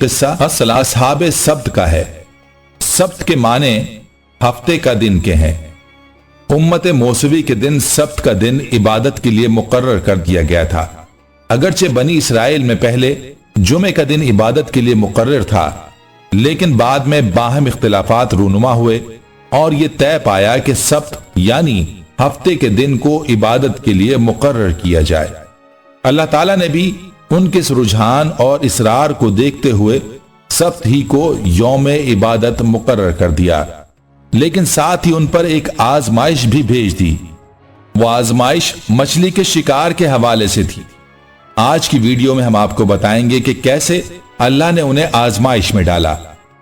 قصہ اصحاب سبت کا ہے۔ سبت کے معنی ہفتے کا دن کے ہیں۔ امت موسوی کے دن سبت کا دن عبادت کے لیے مقرر کر دیا گیا تھا۔ اگرچہ بنی اسرائیل میں پہلے جمعے کا دن عبادت کے لیے مقرر تھا، لیکن بعد میں باہم اختلافات رونما ہوئے اور یہ طے پایا کہ سبت یعنی ہفتے کے دن کو عبادت کے لیے مقرر کیا جائے۔ اللہ تعالیٰ نے بھی ان کے اس رجحان اور اصرار کو دیکھتے ہوئے سبت ہی کو یوم عبادت مقرر کر دیا، لیکن ساتھ ہی ان پر ایک آزمائش بھی بھیج دی۔ وہ آزمائش مچھلی کے شکار کے حوالے سے تھی۔ آج کی ویڈیو میں ہم آپ کو بتائیں گے کہ کیسے اللہ نے انہیں آزمائش میں ڈالا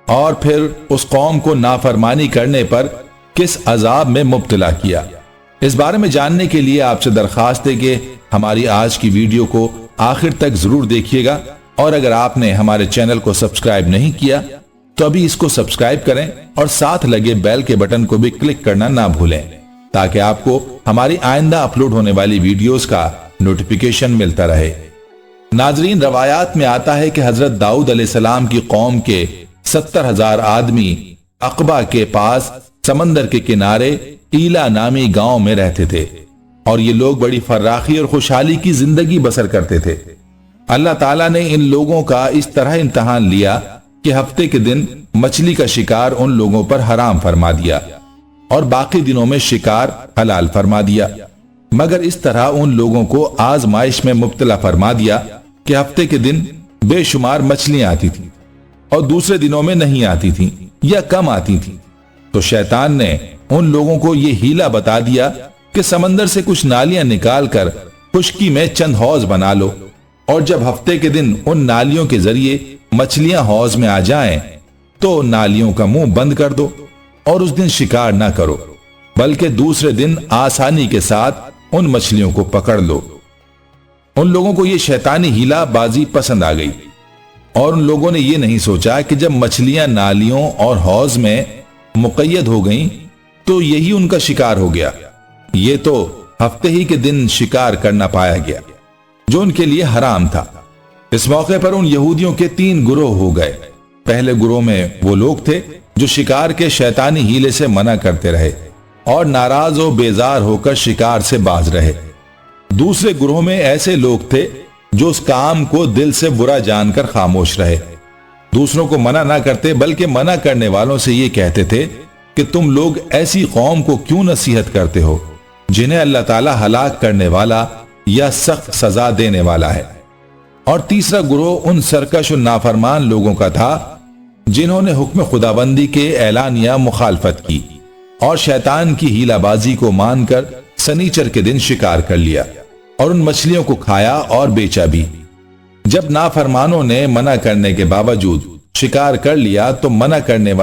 اور پھر اس قوم کو نافرمانی کرنے پر کس عذاب میں مبتلا کیا۔ اس بارے میں جاننے کے لیے آپ سے درخواست ہے کہ ہماری آج کی ویڈیو کو آخر تک ضرور دیکھیے گا، اور اگر آپ نے ہمارے چینل کو سبسکرائب نہیں کیا تو ابھی اس کو سبسکرائب کریں اور ساتھ لگے بیل کے بٹن کو بھی کلک کرنا نہ بھولیں، تاکہ آپ کو ہماری آئندہ اپلوڈ ہونے والی ویڈیوز کا نوٹیفیکیشن ملتا رہے۔ ناظرین، روایات میں آتا ہے کہ حضرت داؤد علیہ السلام کی قوم کے 70,000 آدمی عقبہ کے پاس سمندر کے کنارے ایلا نامی گاؤں میں رہتے تھے، اور یہ لوگ بڑی فراخی اور خوشحالی کی زندگی بسر کرتے تھے۔ اللہ تعالیٰ نے ان لوگوں کا اس طرح امتحان لیا کہ ہفتے کے دن مچھلی کا شکار ان لوگوں پر حرام فرما دیا اور باقی دنوں میں شکار حلال فرما دیا، مگر اس طرح ان لوگوں کو آزمائش میں مبتلا فرما دیا کہ ہفتے کے دن بے شمار مچھلیاں آتی تھیں اور دوسرے دنوں میں نہیں آتی تھیں یا کم آتی تھیں۔ تو شیطان نے ان لوگوں کو یہ ہیلا بتا دیا کہ سمندر سے کچھ نالیاں نکال کر خشکی میں چند حوض بنا لو، اور جب ہفتے کے دن ان نالیوں کے ذریعے مچھلیاں حوض میں آ جائیں تو نالیوں کا منہ بند کر دو اور اس دن شکار نہ کرو، بلکہ دوسرے دن آسانی کے ساتھ ان مچھلیوں کو پکڑ لو۔ ان لوگوں کو یہ شیطانی ہیلا بازی پسند آ گئی، اور ان لوگوں نے یہ نہیں سوچا کہ جب مچھلیاں نالیوں اور حوض میں مقید ہو گئیں تو یہی ان کا شکار ہو گیا۔ یہ تو ہفتے ہی کے دن شکار کرنا پایا گیا جو ان کے لیے حرام تھا۔ اس موقع پر ان یہودیوں کے 3 گروہ ہو گئے۔ پہلے گروہ میں وہ لوگ تھے جو شکار کے شیطانی ہیلے سے منع کرتے رہے اور ناراض و بیزار ہو کر شکار سے باز رہے۔ دوسرے گروہ میں ایسے لوگ تھے جو اس کام کو دل سے برا جان کر خاموش رہے، دوسروں کو منع نہ کرتے بلکہ منع کرنے والوں سے یہ کہتے تھے کہ تم لوگ ایسی قوم کو کیوں نصیحت کرتے ہو جنہیں اللہ تعالیٰ ہلاک کرنے والا یا سخت سزا دینے والا ہے۔ اور تیسرا گروہ ان سرکش و نافرمان لوگوں کا تھا جنہوں نے حکم خداوندی کے اعلانیہ مخالفت کی اور شیطان کی ہیلا بازی کو مان کر سنیچر کے دن شکار کر لیا اور ان مچھلیوں کو کھایا اور بیچا بھی۔ جب نافرمانوں نے منع کرنے کے باوجود شکار کر لیا تو منع کرنے